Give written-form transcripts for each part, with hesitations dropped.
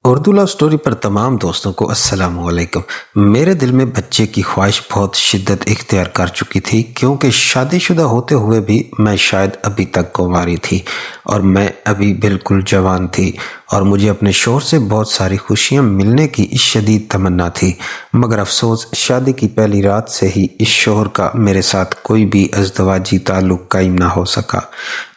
اردو لو story پر تمام دوستوں کو السلام علیکم۔ میرے دل میں بچے کی خواہش بہت شدت اختیار کر چکی تھی، کیونکہ شادی شدہ ہوتے ہوئے بھی میں شاید ابھی تک کنواری تھی اور میں ابھی بالکل جوان تھی، اور مجھے اپنے شوہر سے بہت ساری خوشیاں ملنے کی شدید تمنا تھی۔ مگر افسوس، شادی کی پہلی رات سے ہی اس شوہر کا میرے ساتھ کوئی بھی ازدواجی تعلق قائم نہ ہو سکا،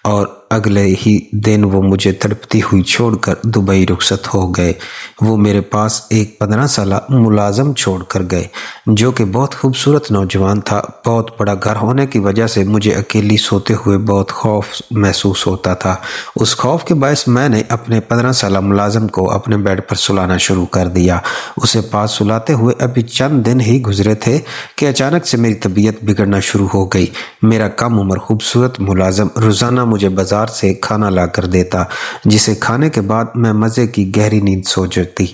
اور اگلے ہی دن وہ مجھے تڑپتی ہوئی چھوڑ کر دبئی رخصت ہو گئے۔ وہ میرے پاس ایک 15 سالہ ملازم چھوڑ کر گئے، جو کہ بہت خوبصورت نوجوان تھا۔ بہت بڑا گھر ہونے کی وجہ سے مجھے اکیلی سوتے ہوئے بہت خوف محسوس ہوتا تھا۔ اس خوف کے باعث میں نے اپنے 15 سالہ ملازم کو اپنے بیڈ پر سلانا شروع کر دیا۔ اسے پاس سلاتے ہوئے ابھی چند دن ہی گزرے تھے کہ اچانک سے میری طبیعت بگڑنا شروع ہو گئی۔ میرا کم عمر خوبصورت ملازم روزانہ مجھے بازار سے کھانا لا کر دیتا، جسے کھانے کے بعد میں مزے کی گہری نیند سو جاتی۔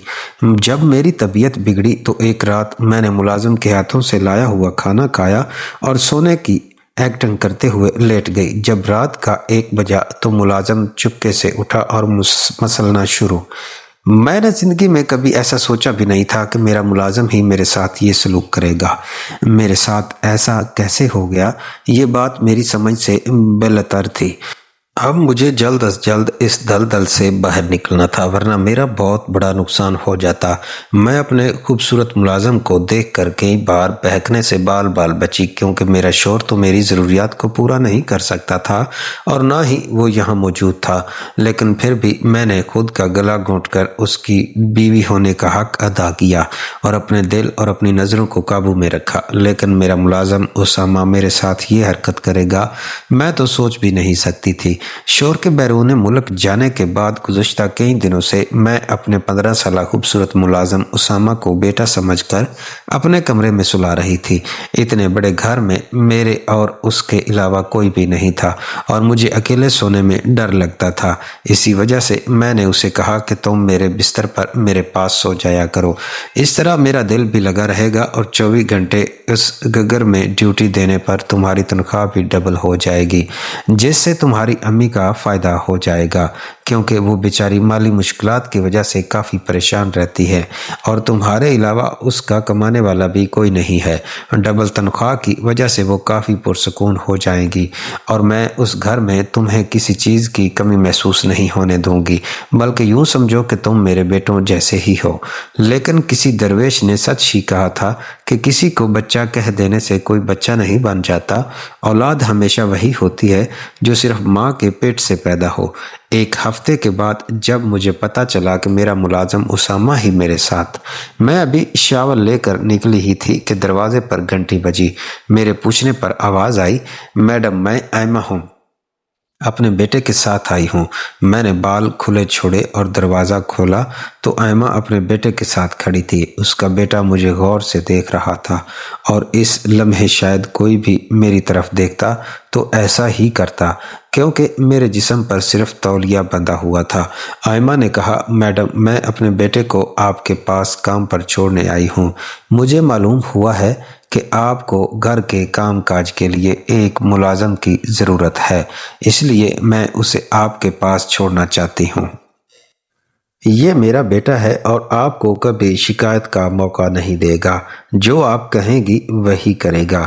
جب میری طبیعت بگڑی تو ایک رات میں نے ملازم کے ہاتھوں سے لایا ہوا کھانا کھایا اور سونے کی ایکٹنگ کرتے ہوئے لیٹ گئی۔ جب رات کا 1 بجا تو ملازم چپکے سے اٹھا اور مسلنا شروع۔ میں نے زندگی میں کبھی ایسا سوچا بھی نہیں تھا کہ میرا ملازم ہی میرے ساتھ یہ سلوک کرے گا۔ میرے ساتھ ایسا کیسے ہو گیا، یہ بات میری سمجھ سے بالاتر تھی۔ اب مجھے جلد از جلد اس دلدل سے باہر نکلنا تھا، ورنہ میرا بہت بڑا نقصان ہو جاتا۔ میں اپنے خوبصورت ملازم کو دیکھ کر کئی بار بہکنے سے بال بال بچی، کیونکہ میرا شوہر تو میری ضروریات کو پورا نہیں کر سکتا تھا اور نہ ہی وہ یہاں موجود تھا۔ لیکن پھر بھی میں نے خود کا گلا گھونٹ کر اس کی بیوی ہونے کا حق ادا کیا اور اپنے دل اور اپنی نظروں کو قابو میں رکھا۔ لیکن میرا ملازم اسامہ میرے ساتھ یہ حرکت کرے گا، میں تو سوچ بھی نہیں سکتی تھی۔ شوہر کے بیرون ملک جانے کے بعد گزشتہ کئی دنوں سے میں اپنے 15 سالہ خوبصورت ملازم اسامہ کو بیٹا سمجھ کر اپنے کمرے میں سلا رہی تھی۔ اتنے بڑے گھر میں میرے اور اس کے علاوہ کوئی بھی نہیں تھا اور مجھے اکیلے سونے میں ڈر لگتا تھا۔ اسی وجہ سے میں نے اسے کہا کہ تم میرے بستر پر میرے پاس سو جایا کرو، اس طرح میرا دل بھی لگا رہے گا اور 24 گھنٹے اس گگر میں ڈیوٹی دینے پر تمہاری تنخواہ بھی ڈبل ہو جائے گی، جس سے تمہاری امی کا فائدہ ہو جائے گا، کیونکہ وہ بیچاری مالی مشکلات کی وجہ سے کافی پریشان رہتی ہے اور تمہارے علاوہ اس کا کمانے والا بھی کوئی نہیں ہے۔ ڈبل تنخواہ کی وجہ سے وہ کافی پرسکون ہو جائیں گی اور میں اس گھر میں تمہیں کسی چیز کی کمی محسوس نہیں ہونے دوں گی، بلکہ یوں سمجھو کہ تم میرے بیٹوں جیسے ہی ہو۔ لیکن کسی درویش نے سچ ہی کہا تھا کہ کسی کو بچہ کہہ دینے سے کوئی بچہ نہیں بن جاتا، اولاد ہمیشہ وہی ہوتی ہے جو صرف ماں کے پیٹ سے پیدا ہو۔ ایک ہفتے کے بعد جب مجھے پتا چلا کہ میرا ملازم اسامہ ہی میرے ساتھ، میں ابھی شاور لے کر نکلی ہی تھی کہ دروازے پر گھنٹی بجی۔ میرے پوچھنے پر آواز آئی، میڈم میں ایمہ ہوں، اپنے بیٹے کے ساتھ آئی ہوں۔ میں نے بال کھلے چھوڑے اور دروازہ کھولا تو ایمہ اپنے بیٹے کے ساتھ کھڑی تھی۔ اس کا بیٹا مجھے غور سے دیکھ رہا تھا اور اس لمحے شاید کوئی بھی میری طرف دیکھتا تو ایسا ہی کرتا، کیونکہ میرے جسم پر صرف تولیہ بندھا ہوا تھا۔ ایمہ نے کہا، میڈم میں اپنے بیٹے کو آپ کے پاس کام پر چھوڑنے آئی ہوں۔ مجھے معلوم ہوا ہے کہ آپ کو گھر کے کام کاج کے لیے ایک ملازم کی ضرورت ہے، اس لیے میں اسے آپ کے پاس چھوڑنا چاہتی ہوں۔ یہ میرا بیٹا ہے اور آپ کو کبھی شکایت کا موقع نہیں دے گا، جو آپ کہیں گی وہی کرے گا۔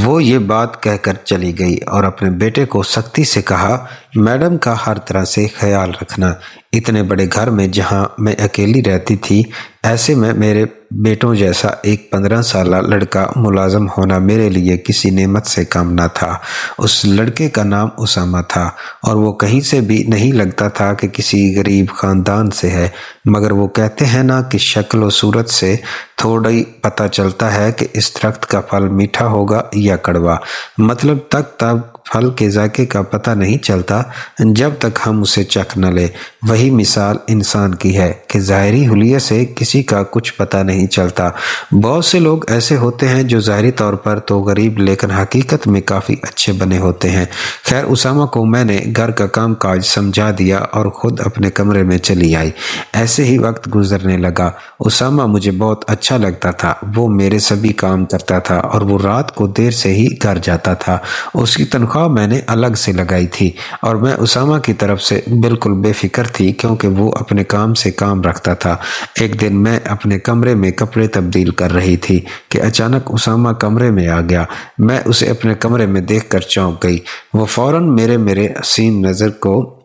وہ یہ بات کہہ کر چلی گئی اور اپنے بیٹے کو سختی سے کہا، میڈم کا ہر طرح سے خیال رکھنا۔ اتنے بڑے گھر میں جہاں میں اکیلی رہتی تھی، ایسے میں میرے بیٹوں جیسا ایک 15 سالہ لڑکا ملازم ہونا میرے لیے کسی نعمت سے کم نہ تھا۔ اس لڑکے کا نام اسامہ تھا اور وہ کہیں سے بھی نہیں لگتا تھا کہ کسی غریب خاندان سے ہے، مگر وہ کہتے ہیں نا کہ شکل و صورت سے تھوڑی پتہ چلتا ہے کہ اس درخت کا پھل میٹھا ہوگا یا کڑوا۔ مطلب تب پھل کے ذائقے کا پتہ نہیں چلتا جب تک ہم اسے چکھ نہ لیں۔ وہی مثال انسان کی ہے کہ ظاہری حلیے سے کسی کا کچھ پتہ نہیں چلتا۔ بہت سے لوگ ایسے ہوتے ہیں جو ظاہری طور پر تو غریب لیکن حقیقت میں کافی اچھے بنے ہوتے ہیں۔ خیر، اسامہ کو میں نے گھر کا کام کاج سمجھا دیا اور خود اپنے کمرے میں چلی آئی۔ ایسے ہی وقت گزرنے لگا۔ اسامہ مجھے بہت اچھا لگتا تھا، وہ میرے سبھی کام کرتا تھا اور وہ رات کو دیر سے ہی گھر جاتا تھا۔ اس کی تنخواہ तनख्वाह मैंने अलग से लगाई थी और मैं उसामा की तरफ से बिल्कुल बेफिक्र थी क्योंकि वो अपने काम से काम रखता था। एक दिन मैं अपने कमरे में कपड़े तब्दील कर रही थी कि अचानक उसामा कमरे में आ गया। मैं उसे अपने कमरे में देखकर चौंक गई। वो फौरन मेरे हसीन नज़र को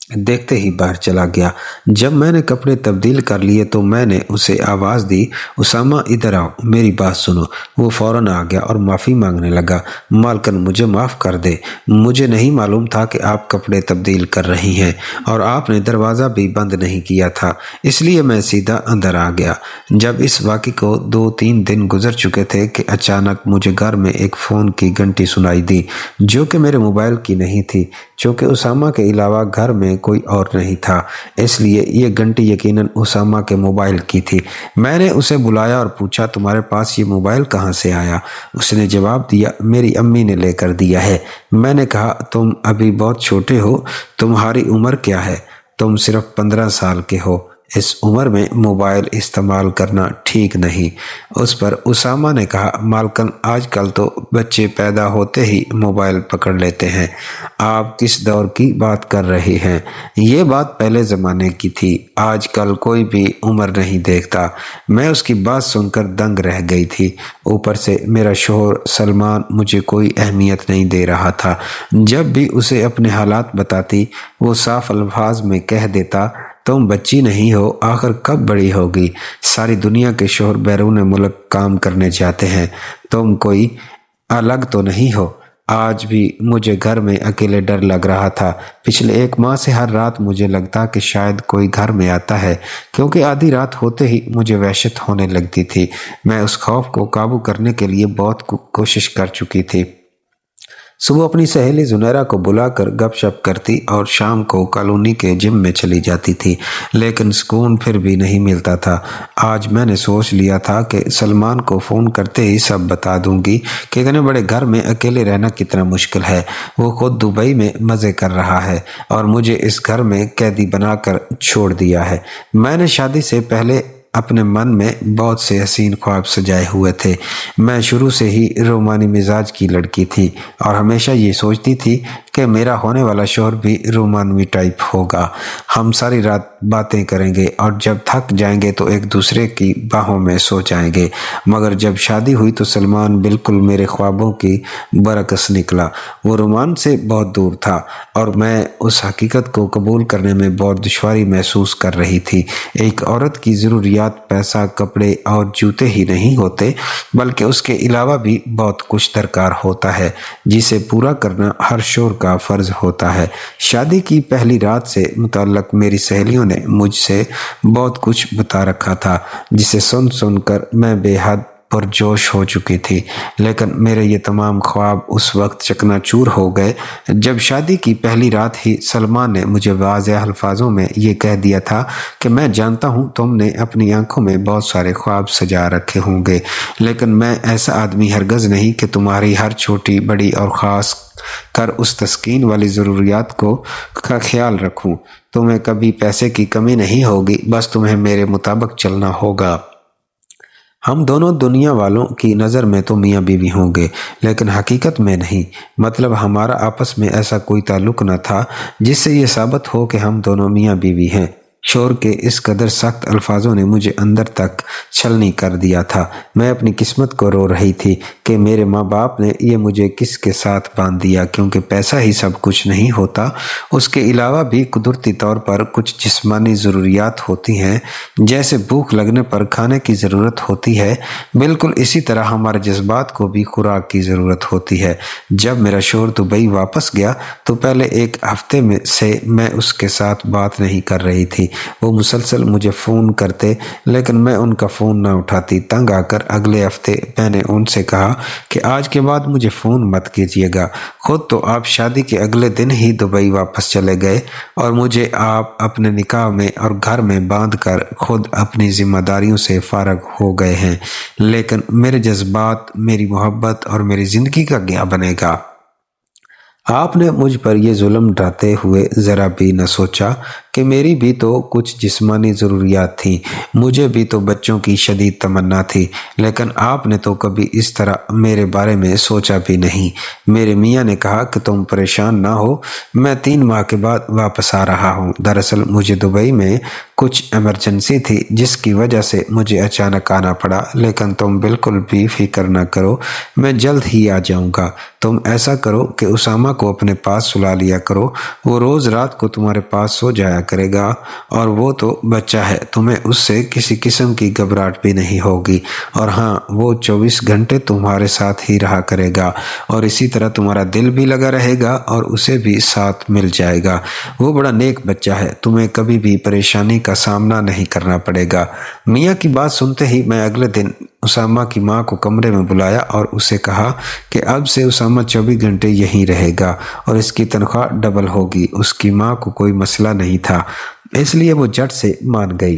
देखते ही बाहर चला गया। जब मैंने कपड़े तब्दील कर लिए तो मैंने उसे आवाज़ दी, उसामा इधर आओ, मेरी बात सुनो। वो फौरन आ गया और माफ़ी मांगने लगा। मालकन, मुझे माफ़ कर दे, मुझे नहीं मालूम था कि आप कपड़े तब्दील कर रही हैं और आपने दरवाज़ा भी बंद नहीं किया था, इसलिए मैं सीधा अंदर आ गया। जब इस वाक़े को 2-3 दिन गुजर चुके थे कि अचानक मुझे घर में एक फ़ोन की घंटी सुनाई दी, जो कि मेरे मोबाइल की नहीं थी। चूँकि उसामा के अलावा घर में कोई और नहीं था, इसलिए ये घंटी यकीनन उसामा के मोबाइल की थी। मैंने उसे बुलाया और पूछा, तुम्हारे पास ये मोबाइल कहाँ से आया? उसने जवाब दिया, मेरी अम्मी ने लेकर दिया है। मैंने कहा, तुम अभी बहुत छोटे हो, तुम्हारी उम्र क्या है? तुम सिर्फ 15 साल के हो, इस उम्र में मोबाइल इस्तेमाल करना ठीक नहीं। उस पर उसामा ने कहा, मालकन, आजकल तो बच्चे पैदा होते ही मोबाइल पकड़ लेते हैं। आप किस दौर की बात कर रहे हैं? ये बात पहले ज़माने की थी, आजकल कोई भी उम्र नहीं देखता। मैं उसकी बात सुनकर दंग रह गई थी। ऊपर से मेरा शोहर सलमान मुझे कोई अहमियत नहीं दे रहा था। जब भी उसे अपने हालात बताती, वो साफ अल्फाज में कह देता, तुम बच्ची नहीं हो, आखिर कब बड़ी होगी? सारी दुनिया के शोहर बैरून मुल्क काम करने जाते हैं, तुम कोई अलग तो नहीं हो। आज भी मुझे घर में अकेले डर लग रहा था। पिछले 1 माह से हर रात मुझे लगता कि शायद कोई घर में आता है, क्योंकि आधी रात होते ही मुझे वहशत होने लगती थी। मैं उस खौफ को काबू करने के लिए बहुत कोशिश कर चुकी थी। सुबह अपनी सहेली जुनैरा को बुलाकर गपशप करती और शाम को कॉलोनी के जिम में चली जाती थी, लेकिन सुकून फिर भी नहीं मिलता था। आज मैंने सोच लिया था कि सलमान को फ़ोन करते ही सब बता दूंगी कि इतने बड़े घर में अकेले रहना कितना मुश्किल है। वो खुद दुबई में मज़े कर रहा है और मुझे इस घर में कैदी बनाकर छोड़ दिया है। मैंने शादी से पहले अपने मन में बहुत से हसीन ख्वाब सजाए हुए थे। मैं शुरू से ही रोमानी मिजाज की लड़की थी और हमेशा ये सोचती थी कि मेरा होने वाला शौहर भी रोमानवी टाइप होगा। हम सारी रात बातें करेंगे और जब थक जाएंगे तो एक दूसरे की बाहों में सो जाएंगे। मगर जब शादी हुई तो सलमान बिल्कुल मेरे ख्वाबों की बरकस निकला। वो रोमांस से बहुत दूर था और मैं उस हकीकत को कबूल करने में बहुत दुश्वारी महसूस कर रही थी। एक औरत की ज़रूरियात पैसा, कपड़े और जूते ही नहीं होते, बल्कि उसके अलावा भी बहुत कुछ दरकार होता है, जिसे पूरा करना हर शौहर का फ़र्ज होता है। शादी की पहली रात से मुतल्लक मेरी सहेलियों ने मुझसे बहुत कुछ बता रखा था, जिसे सुन सुनकर मैं बेहद पुरजोश हो चुकी थी। लेकिन मेरे ये तमाम ख्वाब उस वक्त चकनाचूर हो गए जब शादी की पहली रात ही सलमान ने मुझे वाज़ेह अल्फाजों में ये कह दिया था कि मैं जानता हूँ तुमने अपनी आंखों में बहुत सारे ख्वाब सजा रखे होंगे, लेकिन मैं ऐसा आदमी हरगज़ नहीं कि तुम्हारी हर छोटी बड़ी और ख़ास कर उस तस्कीन वाली ज़रूरियात का ख्याल रखूं। तुम्हें कभी पैसे की कमी नहीं होगी, बस तुम्हें मेरे मुताबिक चलना होगा। हम दोनों दुनिया वालों की नज़र में तो मियाँ बीवी होंगे, लेकिन हकीकत में नहीं। मतलब हमारा आपस में ऐसा कोई ताल्लुक न था जिससे ये साबित हो कि हम दोनों मियाँ बीवी हैं। शोर के इस कदर सख्त अल्फाजों ने मुझे अंदर तक छलनी कर दिया था। मैं अपनी किस्मत को रो रही थी कि मेरे माँ बाप ने ये मुझे किसके साथ बांध दिया, क्योंकि पैसा ही सब कुछ नहीं होता। उसके अलावा भी कुदरती तौर पर कुछ जिस्मानी ज़रूरियात होती हैं, जैसे भूख लगने पर खाने की ज़रूरत होती है। बिल्कुल इसी तरह हमारे जज्बात को भी खुराक की ज़रूरत होती है। जब मेरा शौहर दुबई वापस गया तो पहले 1 हफ्ते में से मैं उसके साथ बात नहीं कर रही थी। वो मुसलसल मुझे फ़ोन करते, लेकिन मैं उनका फ़ोन ना उठाती। तंग आकर अगले हफ्ते मैंने उनसे कहा कि आज के बाद मुझे फ़ोन मत कीजिएगा। खुद तो आप शादी के अगले दिन ही दुबई वापस चले गए और मुझे आप अपने निकाह में और घर में बांध कर खुद अपनी जिम्मेदारियों से फारग हो गए हैं, लेकिन मेरे जज्बात, मेरी मोहब्बत और मेरी ज़िंदगी का क्या बनेगा? आपने मुझ पर यह जुल्म ढाते हुए ज़रा भी न सोचा کہ میری بھی تو کچھ جسمانی ضروریات تھیں، مجھے بھی تو بچوں کی شدید تمنا تھی، لیکن آپ نے تو کبھی اس طرح میرے بارے میں سوچا بھی نہیں۔ میرے میاں نے کہا کہ تم پریشان نہ ہو، میں 3 ماہ کے بعد واپس آ رہا ہوں۔ دراصل مجھے دبئی میں کچھ ایمرجنسی تھی جس کی وجہ سے مجھے اچانک آنا پڑا، لیکن تم بالکل بھی فکر نہ کرو، میں جلد ہی آ جاؤں گا۔ تم ایسا کرو کہ اسامہ کو اپنے پاس سلا لیا کرو، وہ روز رات کو تمہارے پاس سو جایا کرے گا، اور وہ تو بچہ ہے، تمہیں اس سے کسی قسم کی گھبراہٹ بھی نہیں ہوگی، اور ہاں وہ 24 گھنٹے تمہارے ساتھ ہی رہا کرے گا، اور اسی طرح تمہارا دل بھی لگا رہے گا اور اسے بھی ساتھ مل جائے گا۔ وہ بڑا نیک بچہ ہے، تمہیں کبھی بھی پریشانی کا سامنا نہیں کرنا پڑے گا۔ میاں کی بات سنتے ہی میں اگلے دن اسامہ کی ماں کو کمرے میں بلایا اور اسے کہا کہ اب سے اسامہ 24 گھنٹے یہیں رہے گا اور اس کی تنخواہ ڈبل ہوگی۔ اس کی ماں کو کوئی مسئلہ نہیں تھا، اس لیے وہ جھٹ سے مان گئی۔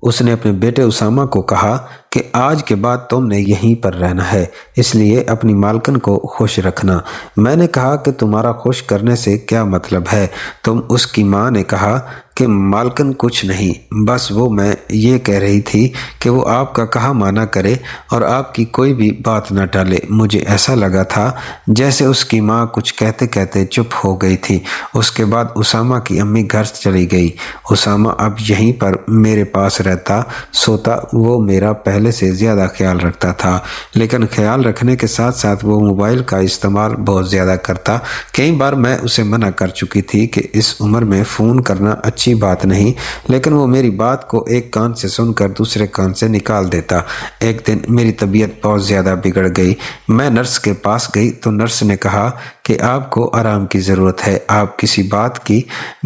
اس نے اپنے بیٹے اسامہ کو کہا کہ آج کے بعد تم نے یہیں پر رہنا ہے، اس لیے اپنی مالکن کو خوش رکھنا۔ میں نے کہا کہ تمہارا خوش کرنے سے کیا مطلب ہے؟ اس کی ماں نے کہا کہ مالکن کچھ نہیں، بس وہ میں یہ کہہ رہی تھی کہ وہ آپ کا کہا مانا کرے اور آپ کی کوئی بھی بات نہ ٹالے۔ مجھے ایسا لگا تھا جیسے اس کی ماں کچھ کہتے کہتے چپ ہو گئی تھی۔ اس کے بعد اسامہ کی امی گھر چلی گئی۔ اسامہ اب یہیں پر میرے پاس رہتا، سوتا، وہ میرا پہلے سے زیادہ خیال رکھتا تھا، لیکن خیال رکھنے کے ساتھ ساتھ وہ موبائل کا استعمال بہت زیادہ کرتا۔ کئی بار میں اسے منع کر چکی تھی کہ اس عمر میں فون کرنا اچھی بات نہیں، لیکن وہ میری بات کو ایک کان سے سن کر دوسرے کان سے نکال دیتا۔ ایک دن میری طبیعت بہت زیادہ بگڑ گئی، میں نرس کے پاس گئی تو نرس نے کہا کہ آپ کو آرام کی ضرورت ہے، آپ کسی بات کی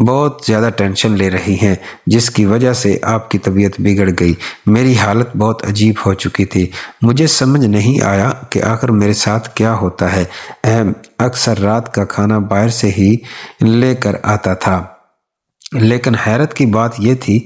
بہت زیادہ ٹینشن لے رہی ہیں جس کی وجہ سے آپ کی طبیعت بگڑ گئی۔ میری حالت بہت عجیب ہو چکی تھی، مجھے سمجھ نہیں آیا کہ آخر میرے ساتھ کیا ہوتا ہے۔ اکثر رات کا کھانا باہر سے ہی لے کر آتا تھا، لیکن حیرت کی بات یہ تھی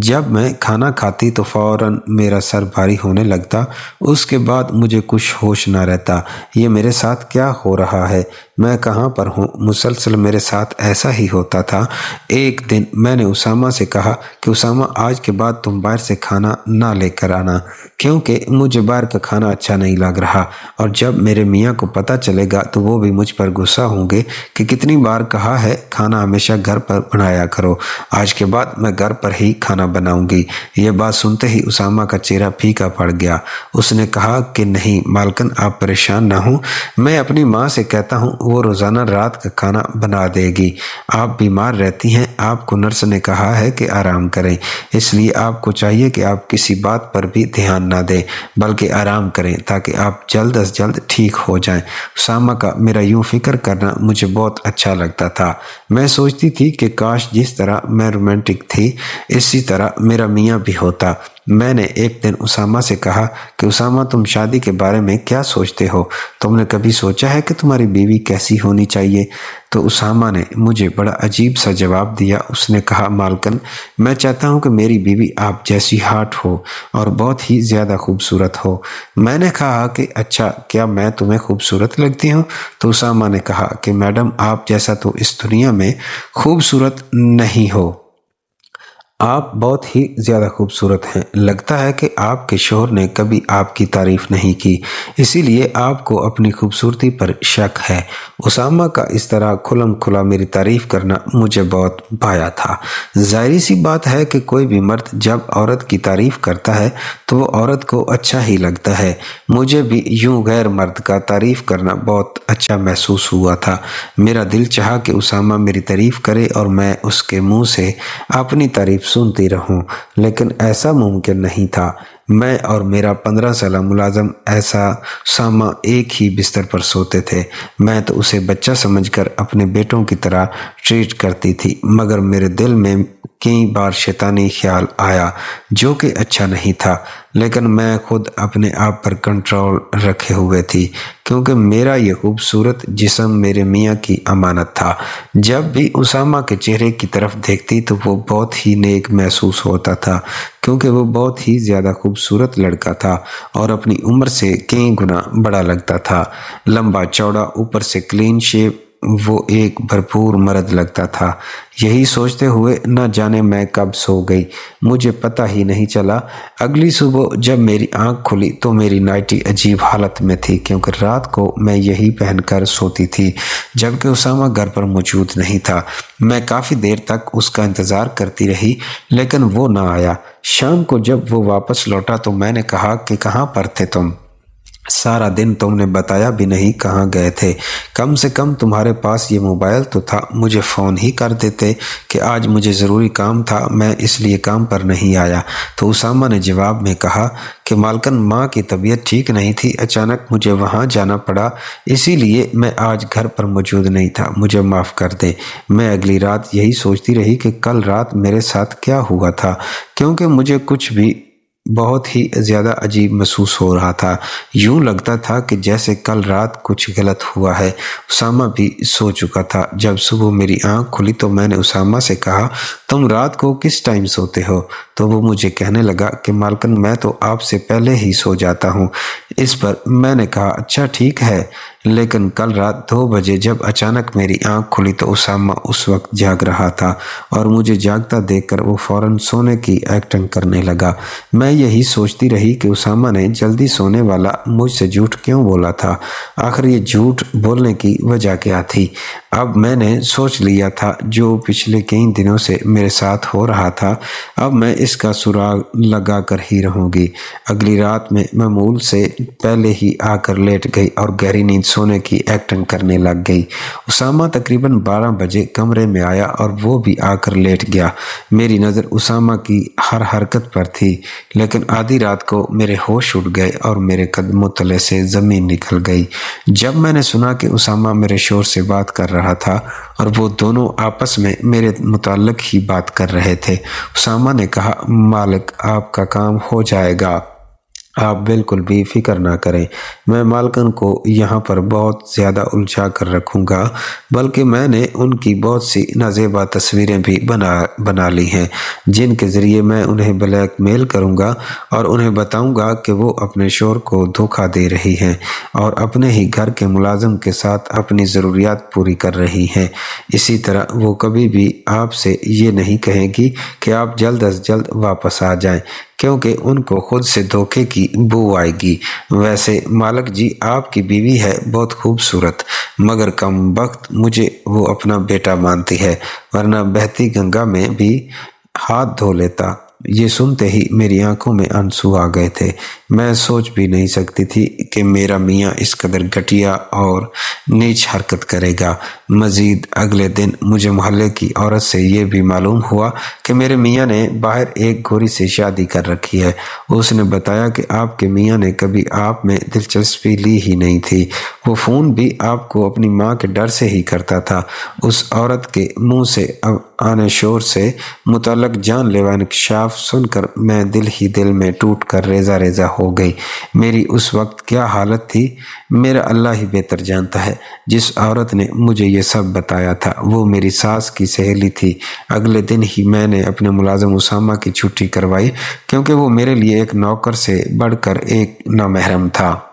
جب میں کھانا کھاتی تو فوراً میرا سر بھاری ہونے لگتا، اس کے بعد مجھے کچھ ہوش نہ رہتا۔ یہ میرے ساتھ کیا ہو رہا ہے؟ میں کہاں پر ہوں؟ مسلسل میرے ساتھ ایسا ہی ہوتا تھا۔ ایک دن میں نے اسامہ سے کہا کہ اسامہ آج کے بعد تم باہر سے کھانا نہ لے کر آنا، کیونکہ مجھے باہر کا کھانا اچھا نہیں لگ رہا، اور جب میرے میاں کو پتہ چلے گا تو وہ بھی مجھ پر غصہ ہوں گے کہ کتنی بار کہا ہے کھانا ہمیشہ گھر پر بنایا کرو، آج کے بعد میں گھر پر ہی کھانا بناؤں گی۔ یہ بات سنتے ہی اسامہ کا چہرہ پھیکا پڑ گیا۔ اس نے کہا کہ نہیں مالکن، آپ پریشان نہ ہوں، میں اپنی ماں سے کہتا ہوں، وہ روزانہ رات کا کھانا بنا دے گی۔ آپ بیمار رہتی ہیں، آپ کو نرس نے کہا ہے کہ آرام کریں، اس لیے آپ کو چاہیے کہ آپ کسی بات پر بھی دھیان نہ دیں بلکہ آرام کریں تاکہ آپ جلد از جلد ٹھیک ہو جائیں۔ اسامہ کا میرا یوں فکر کرنا مجھے بہت اچھا لگتا تھا۔ میں سوچتی تھی کہ کاش جس طرح میں رومانٹک تھی اسی طرح میرا میاں بھی ہوتا۔ میں نے ایک دن اسامہ سے کہا کہ اسامہ تم شادی کے بارے میں کیا سوچتے ہو؟ تم نے کبھی سوچا ہے کہ تمہاری بیوی کیسی ہونی چاہیے؟ تو اسامہ نے مجھے بڑا عجیب سا جواب دیا۔ اس نے کہا مالکن، میں چاہتا ہوں کہ میری بیوی آپ جیسی ہاٹ ہو اور بہت ہی زیادہ خوبصورت ہو۔ میں نے کہا کہ اچھا، کیا میں تمہیں خوبصورت لگتی ہوں؟ تو اسامہ نے کہا کہ میڈم آپ جیسا تو اس دنیا میں خوبصورت نہیں ہو، آپ بہت ہی زیادہ خوبصورت ہیں، لگتا ہے کہ آپ کے شوہر نے کبھی آپ کی تعریف نہیں کی، اسی لیے آپ کو اپنی خوبصورتی پر شک ہے۔ اسامہ کا اس طرح کھلم کھلا میری تعریف کرنا مجھے بہت بھایا تھا۔ ظاہری سی بات ہے کہ کوئی بھی مرد جب عورت کی تعریف کرتا ہے تو وہ عورت کو اچھا ہی لگتا ہے۔ مجھے بھی یوں غیر مرد کا تعریف کرنا بہت اچھا محسوس ہوا تھا۔ میرا دل چاہا کہ اسامہ میری تعریف کرے اور میں اس کے منہ سے اپنی تعریف سنتی رہوں، لیکن ایسا ممکن نہیں تھا۔ میں اور میرا 15 سالہ ملازم اسامہ ایک ہی بستر پر سوتے تھے۔ میں تو اسے بچہ سمجھ کر اپنے بیٹوں کی طرح ٹریٹ کرتی تھی، مگر میرے دل میں کئی بار شیطانی خیال آیا جو کہ اچھا نہیں تھا، لیکن میں خود اپنے آپ پر کنٹرول رکھے ہوئے تھی کیونکہ میرا یہ خوبصورت جسم میرے میاں کی امانت تھا۔ جب بھی اسامہ کے چہرے کی طرف دیکھتی تو وہ بہت ہی نیک محسوس ہوتا تھا کیونکہ وہ بہت ہی زیادہ خوبصورت لڑکا تھا اور اپنی عمر سے کئی گنا بڑا لگتا تھا۔ لمبا چوڑا، اوپر سے کلین شیو، वो एक भरपूर मर्द लगता था। यही सोचते हुए न जाने मैं कब सो गई, मुझे पता ही नहीं चला। अगली सुबह जब मेरी आंख खुली तो मेरी नाइटी अजीब हालत में थी, क्योंकि रात को मैं यही पहनकर सोती थी, जबकि उसामा घर पर मौजूद नहीं था। मैं काफ़ी देर तक उसका इंतज़ार करती रही, लेकिन वो ना आया। शाम को जब वो वापस लौटा तो मैंने कहा कि कहाँ पर थे तुम? सारा दिन तुमने बताया भी नहीं कहाँ गए थे। कम से कम तुम्हारे पास ये मोबाइल तो था, मुझे फ़ोन ही कर देते कि आज मुझे ज़रूरी काम था, मैं इसलिए काम पर नहीं आया। तो उसामा ने जवाब में कहा कि मालकन, माँ की तबीयत ठीक नहीं थी, अचानक मुझे वहाँ जाना पड़ा, इसीलिए मैं आज घर पर मौजूद नहीं था, मुझे माफ़ कर दे। मैं अगली रात यही सोचती रही कि कल रात मेरे साथ क्या हुआ था, क्योंकि मुझे कुछ भी बहुत ही ज़्यादा अजीब महसूस हो रहा था। यूं लगता था कि जैसे कल रात कुछ गलत हुआ है। उसामा भी सो चुका था। जब सुबह मेरी आंख खुली तो मैंने उसामा से कहा, तुम रात को किस टाइम सोते हो? तो वो मुझे कहने लगा कि मालकन, मैं तो आपसे पहले ही सो जाता हूँ। इस पर मैंने कहा, अच्छा ठीक है, लेकिन कल रात 2 बजे जब अचानक मेरी आंख खुली तो उसामा उस वक्त जाग रहा था और मुझे जागता देखकर वो फौरन सोने की एक्टिंग करने लगा। मैं यही सोचती रही कि उसामा ने जल्दी सोने वाला मुझसे झूठ क्यों बोला था। आखिर ये झूठ बोलने की वजह क्या थी? अब मैंने सोच लिया था जो पिछले कई दिनों से मेरे साथ हो रहा था, अब मैं इसका सुराग लगा कर ही रहूंगी। अगली रात में मामूल से पहले ही आकर लेट गई और गहरी नींद सोने की एक्टिंग करने लग गई। उसामा तकरीबन 12 बजे कमरे में आया और वो भी आकर लेट गया। मेरी नज़र उसामा की हर हरकत पर थी, लेकिन आधी रात को मेरे होश उड़ गए और मेरे कदमों तले से ज़मीन निकल गई जब मैंने सुना कि उसामा मेरे शोर से बात कर रहा था और वो दोनों आपस में मेरे मुताल्लिक ही बात कर रहे थे। उसामा ने कहा, मालिक, आपका काम हो जाएगा, आप बिल्कुल भी फिक्र ना करें। मैं मालकन को यहाँ पर बहुत ज़्यादा उलझा कर रखूँगा, बल्कि मैंने उनकी बहुत सी नाज़ेबा तस्वीरें भी बना ली हैं, जिनके ज़रिए मैं उन्हें ब्लैकमेल करूँगा और उन्हें बताऊँगा कि वो अपने शोहर को धोखा दे रही हैं और अपने ही घर के मुलाजिम के साथ अपनी ज़रूरियात पूरी कर रही हैं। इसी तरह वो कभी भी आपसे ये नहीं कहेगी कि आप जल्द अज जल्द वापस आ जाएं, क्योंकि उनको खुद से धोखे की बू आएगी। वैसे मालिक जी, आपकी बीवी है बहुत खूबसूरत, मगर कम वक्त मुझे वो अपना बेटा मानती है, वरना बहती गंगा में भी हाथ धो लेता। ये सुनते ही मेरी आंखों में आंसू आ गए थे। मैं सोच भी नहीं सकती थी कि मेरा मियाँ इस कदर घटिया और नीच हरकत करेगा। मजीद अगले दिन मुझे मोहल्ले की औरत से ये भी मालूम हुआ कि मेरे मियाँ ने बाहर एक गोरी से शादी कर रखी है। उसने बताया कि आपके मियाँ ने कभी आप में दिलचस्पी ली ही नहीं थी, वो फ़ोन भी आपको अपनी माँ के डर से ही करता था। उस औरत के मुंह से आने शोर से मुतल्लक जानलेवा इंकशाफ सुनकर मैं दिल ही दिल में टूट कर रेजा रेजा हो गई। मेरी उस वक्त क्या हालत थी, मेरा अल्लाह ही बेहतर जानता है। जिस औरत ने मुझे ये सब बताया था वो मेरी सास की सहेली थी। अगले दिन ही मैंने अपने मुलाजिम उसामा की छुट्टी करवाई, क्योंकि वो मेरे लिए एक नौकर से बढ़कर एक नामहरम था,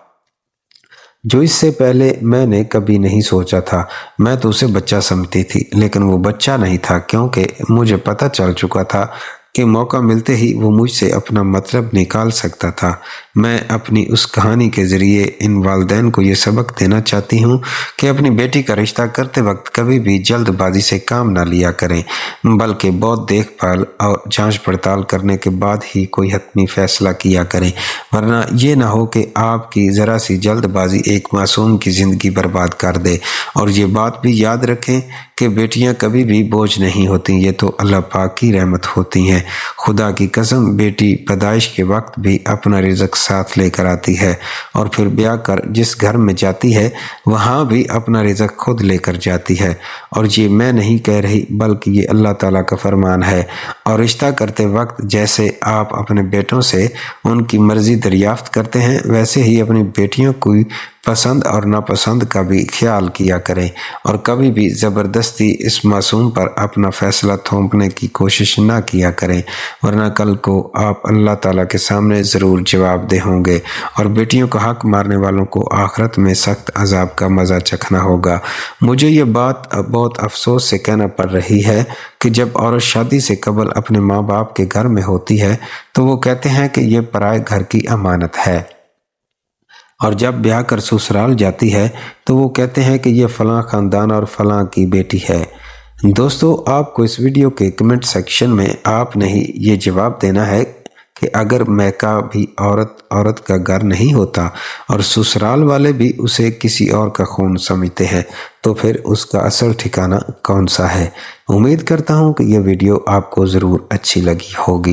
जो इससे पहले मैंने कभी नहीं सोचा था। मैं तो उसे बच्चा समझती थी, लेकिन वो बच्चा नहीं था, क्योंकि मुझे पता चल चुका था कि मौका मिलते ही वो मुझसे अपना मतलब निकाल सकता था। मैं अपनी उस कहानी के ज़रिए इन वालिदैन को ये सबक देना चाहती हूँ कि अपनी बेटी का रिश्ता करते वक्त कभी भी जल्दबाजी से काम ना लिया करें, बल्कि बहुत देखभाल और जांच पड़ताल करने के बाद ही कोई हतमी फैसला किया करें, वरना ये ना हो कि आपकी ज़रा सी जल्दबाजी एक मासूम की ज़िंदगी बर्बाद कर दे। और ये बात भी याद रखें कि बेटियां कभी भी बोझ नहीं होती, ये तो अल्लाह पाक की रहमत होती हैं। खुदा की कसम, बेटी पैदाइश के वक्त भी अपना रिज़्क साथ लेकर आती है और फिर ब्याह कर जिस घर में जाती है वहाँ भी अपना रिज़्क खुद लेकर जाती है। और ये मैं नहीं कह रही, बल्कि ये अल्लाह ताला का फरमान है। और रिश्ता करते वक्त जैसे आप अपने बेटों से उनकी मर्जी दरियाफ्त करते हैं, वैसे ही अपनी बेटियों की पसंद और नापसंद का भी ख्याल किया करें और कभी भी ज़बरदस्ती इस मासूम पर अपना फैसला थोपने की कोशिश ना किया करें, वरना कल को आप अल्लाह ताला के सामने ज़रूर जवाबदेह होंगे और बेटियों का हक मारने वालों को आखिरत में सख्त अजाब का मज़ा चखना होगा। मुझे ये बात बहुत अफसोस से कहना पड़ रही है कि जब औरत शादी से कबल अपने माँ बाप के घर में होती है तो वो कहते हैं कि ये पराए घर की अमानत है, और जब ब्याह कर ससुराल जाती है तो वो कहते हैं कि ये फलां खानदान और फलां की बेटी है। दोस्तों, आपको इस वीडियो के कमेंट सेक्शन में आपने ही ये जवाब देना है कि अगर मैका भी औरत का घर नहीं होता और ससुराल वाले भी उसे किसी और का खून समझते हैं तो फिर उसका असल ठिकाना कौन सा है। उम्मीद करता हूँ कि यह वीडियो आपको ज़रूर अच्छी लगी होगी।